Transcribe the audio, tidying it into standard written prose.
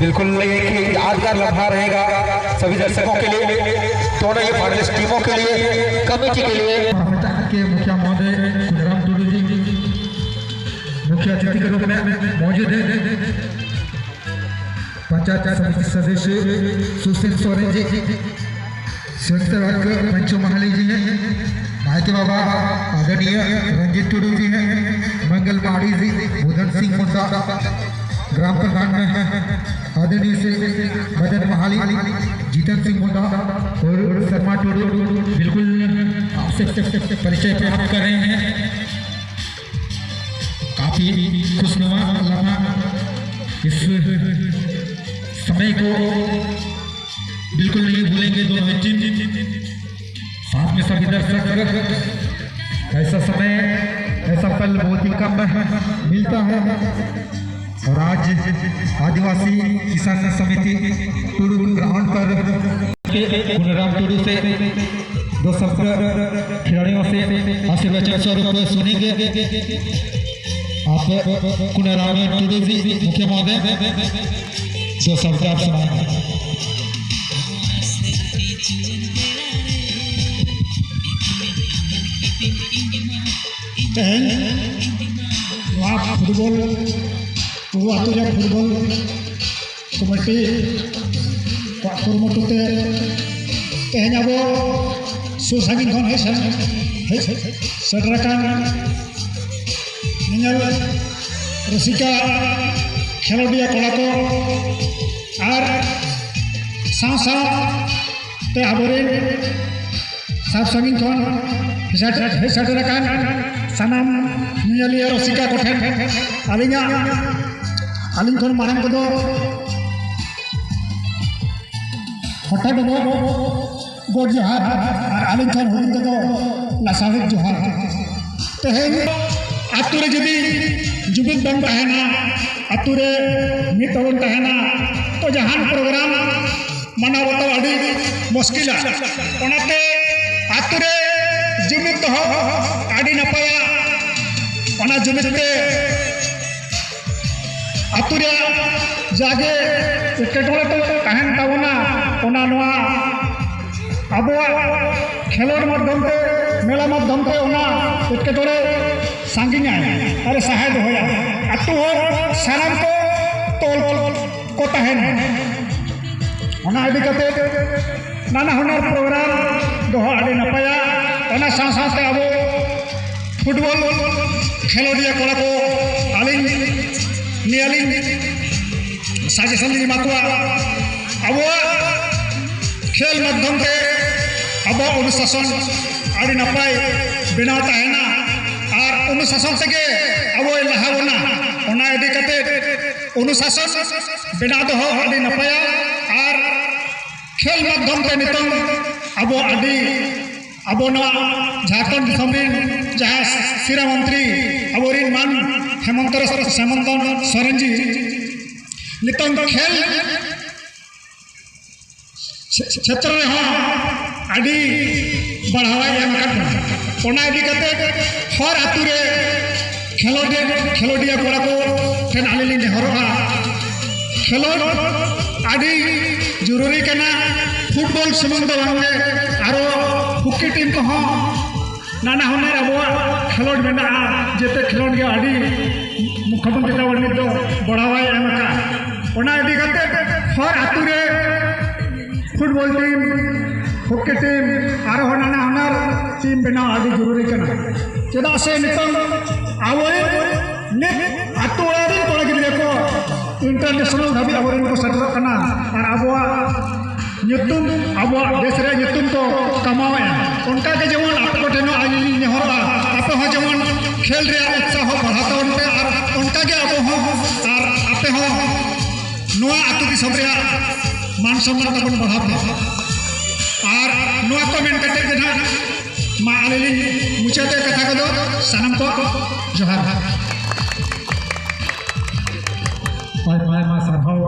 बिल्कुल एक यादगार लम्हा रहेगा सभी दर्शकों के लिए, दोनों ये फाइनलिस्ट टीमों के लिए, कमेटी के लिए। के मुखिया महोदय खुदराम टुडू जी मुख्य अतिथि के रूप में मौजूद है। पंचायत समिति सदस्य सुशील सोरेन जी, संयुक्त वर्ग पंचो महाली जी हैं, भाई बाबा आदरणीय रंजीत टुडू जी हैं, मंगल माड़ी जी, उदन सिंह मुंडा, ग्राम प्रधान आदरणीय से मदन महाली, जीतन सिंह मुंडा और शर्मा टुडू बिल्कुल आपसे परिचय प्राप्त कर रहे हैं। काफी खुशनुमा लम्हा, इस समय को बिल्कुल नहीं भूलेंगे दोनों टीम, साथ में सभी दर्शक। ऐसा समय, ऐसा पल बहुत ही कम मिलता है और आज आदिवासी किसान समिति टुडू ग्राउंड पर खुदराम टुडू से दो शब्द खिलाड़ियों से आशीर्वचन स्वरूप सुनेंगे। आप खुदराम टुडू जी मुख्य महोदय दो शब्द आप सुनाएंगे। फुटबॉल फुटबॉल कमेटी कुरुमुटुते तेहन अब सुसांगी सेटराकान नियल रसिका खेलोडिया कला को और साथ आबोरेन साफ सांगी सेटराकान सानाम नियलिया रसिका कोठेन आलिंग खन मारन को हठात गोड जोहार और आलिंग खन हुडिंग को लासाविक जोहार। तेहन आतुरे जदि जुबित बन तहना, आतुरे मित बन तहना तो जहान प्रोग्राम मना बताओ अड़ी मुश्किल ओनाते आतुरे जुबित हो अड़ी नपाया ओना जुबित आतुरे जागे एटकेटोड़े तो तहन ताबोना ओना नोआ आबोआ खेलोड माध्यम ते मेला माध्यम ते ओना एटकेटोड़े सांगिना अरे सहाय होया आतु हो साराम को तोल को तहन ओना इदी कते नाना हुनर प्रोग्राम दोह आड़ी नपाया ओना साथ-साथ आबो फुटबॉल खेलोडिया कोड़ा को आलिंग नियालिंग साजेशन दी माकुआ अब खेल माध्यम ते अब अनुशासन आड़ी नपाय बिना तहना और अनुशासन तेगे अब लहावना ओना इदी कते अनुशासन बिना दो आड़ी नपाया और खेल माध्यम ते नितंग अब आड़ी अब झारखंड दिसोम जहाँ सिरा मंत्री अब मान हेमंत सोरेन जी नितंग खेल क्षेत्र में आड़ी बढ़ावा ओना इदी कते हर आतु रे खेलोडिया कोड़ा को ठेन आलिली नेहरोगा खेलोड आड़ी जरूरी कना फुटबॉल सुमुंग दो बांगे आरो हॉकी टीम को नाना हुनर अब खेलोड मेना जेते खेलोड के आड़ी मुख्यमंत्री तावड़ी तो बढ़ावा एमका ओना इदी कते हर आतु रे फुटबॉल टीम हॉकी टीम आरो नाना हुनर टीम बना आड़ी जरूरी कना चेदा से नितंग आवरे ने आतु वाली कोड़ा गिदरे को इंटरनेशनल धाबी आवरे को सेटल कना और Abwa nyutum abo desre nyutum ko kamawe onka ke jemon ape ko teno आइली नेहरा ape ho jemon खेल रे उत्साह बढ़ाता उनपे और उनका के अब हो और आपे हो नोआ आतु दिसम रे मान सम्मान तबन बढ़ाते और नोआ को मेन कते के ना मा आलिली मुचाते कथा को दो सनम को जोहार पाय पाय मा साभाव